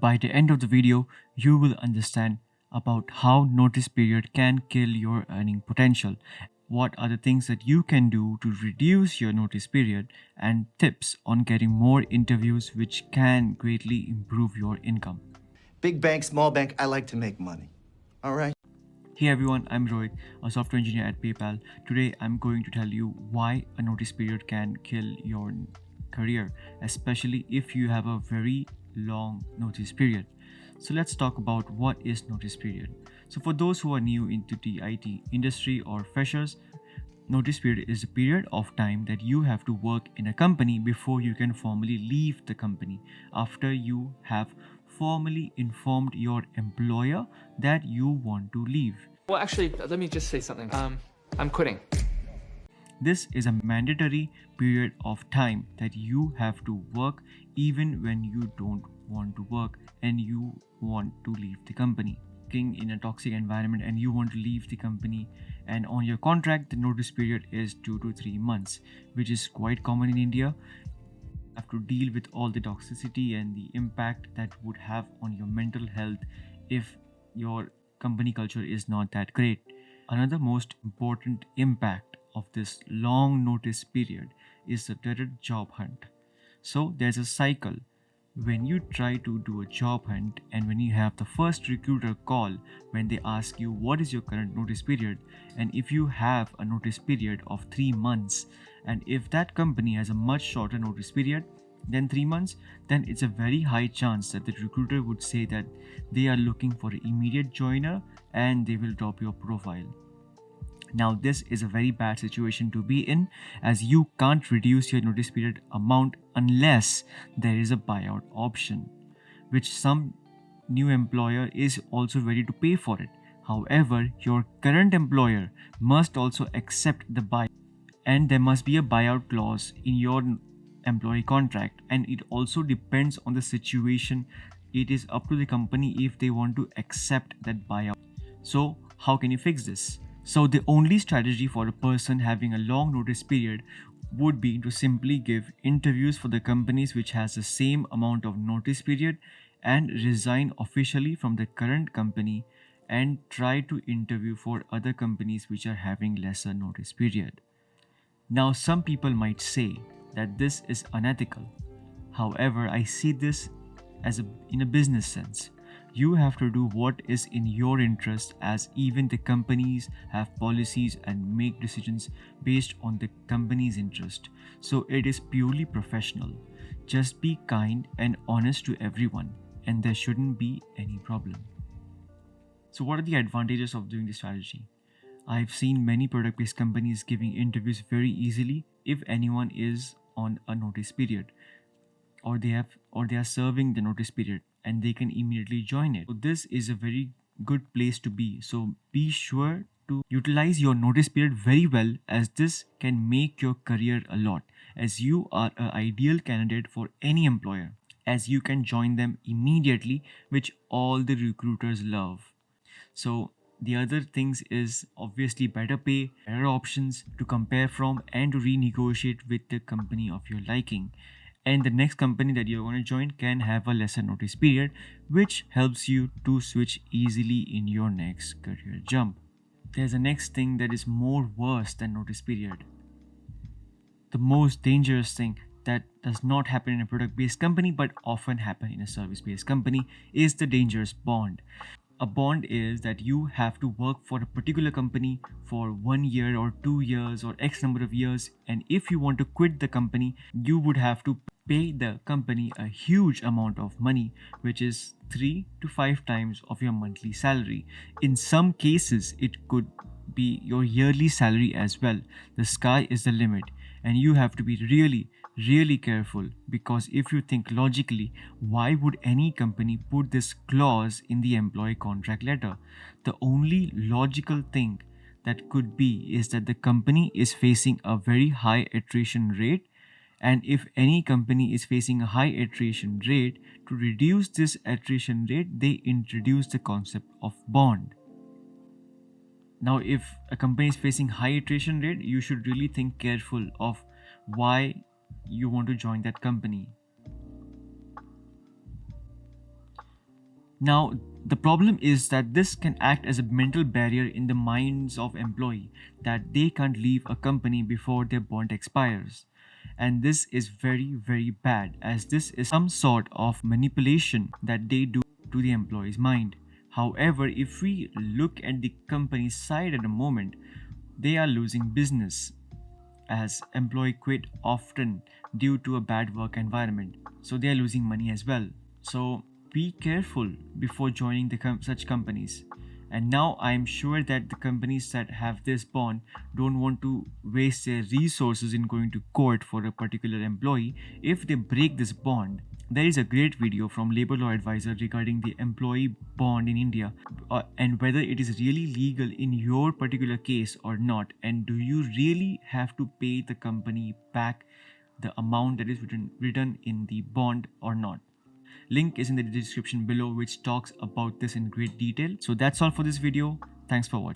By the end of the video, you will understand about how notice period can kill your earning potential, what are the things that you can do to reduce your notice period, and tips on getting more interviews which can greatly improve your income. Big bank, small bank, I like to make money. All right? Hey everyone, I'm Rohit, a software engineer at PayPal. Today I'm going to tell you why a notice period can kill your career, especially if you have a very long notice period. So let's talk about what is notice period. So for those who are new into the IT industry or freshers, notice period is a period of time that you have to work in a company before you can formally leave the company after you have formally informed your employer that you want to leave. Well, actually, let me just say something. I'm quitting. This is a mandatory period of time that you have to work even when you don't want to work and you want to leave the company. Working in a toxic environment and you want to leave the company, and on your contract the notice period is 2 to 3 months, which is quite common in India. You have to deal with all the toxicity and the impact that would have on your mental health if your company culture is not that great. Another most important impact of this long notice period is the dreaded job hunt. So there's a cycle. When you try to do a job hunt and when you have the first recruiter call, when they ask you what is your current notice period, and if you have a notice period of 3 months, and if that company has a much shorter notice period than 3 months, then it's a very high chance that the recruiter would say that they are looking for an immediate joiner and they will drop your profile. Now, this is a very bad situation to be in, as you can't reduce your notice period amount unless there is a buyout option, which some new employer is also ready to pay for it. However, your current employer must also accept the buyout, and there must be a buyout clause in your employee contract, and it also depends on the situation. It is up to the company if they want to accept that buyout. So, how can you fix this? So, the only strategy for a person having a long notice period would be to simply give interviews for the companies which has the same amount of notice period and resign officially from the current company and try to interview for other companies which are having lesser notice period. Now, some people might say that this is unethical. However, I see this as in a business sense. You have to do what is in your interest, as even the companies have policies and make decisions based on the company's interest. So it is purely professional. Just be kind and honest to everyone, and there shouldn't be any problem. So, what are the advantages of doing this strategy? I've seen many product based companies giving interviews very easily if anyone is on a notice period, or they are serving the notice period and they can immediately join it. So this is a very good place to be. So be sure to utilize your notice period very well, as this can make your career a lot, as you are an ideal candidate for any employer, as you can join them immediately, which all the recruiters love. So the other things is obviously better pay, better options to compare from, and to renegotiate with the company of your liking. And the next company that you're going to join can have a lesser notice period, which helps you to switch easily in your next career jump. There's a next thing that is more worse than notice period. The most dangerous thing that does not happen in a product based company but often happen in a service based company is the dangerous bond. A bond is that you have to work for a particular company for 1 year or 2 years or X number of years, and if you want to quit the company, you would have to pay the company a huge amount of money, which is 3 to 5 times of your monthly salary. In some cases, it could be your yearly salary as well. The sky is the limit, and you have to be really careful, because if you think logically, why would any company put this clause in the employee contract letter? The only logical thing that could be is that the company is facing a very high attrition rate, and if any company is facing a high attrition rate, to reduce this attrition rate, they introduce the concept of bond. Now, if a company is facing high attrition rate, you should really think careful of why you want to join that company. Now, the problem is that this can act as a mental barrier in the minds of employee that they can't leave a company before their bond expires. And this is very, very bad, as this is some sort of manipulation that they do to the employee's mind. However, if we look at the company's side at the moment, they are losing business as employee quit often due to a bad work environment, so they are losing money as well. So be careful before joining such companies. And now I am sure that the companies that have this bond don't want to waste their resources in going to court for a particular employee if they break this bond. There is a great video from Labor Law Advisor regarding the employee bond in India, and whether it is really legal in your particular case or not, and do you really have to pay the company back the amount that is written in the bond or not. Link is in the description below, which talks about this in great detail. So that's all for this video. Thanks for watching.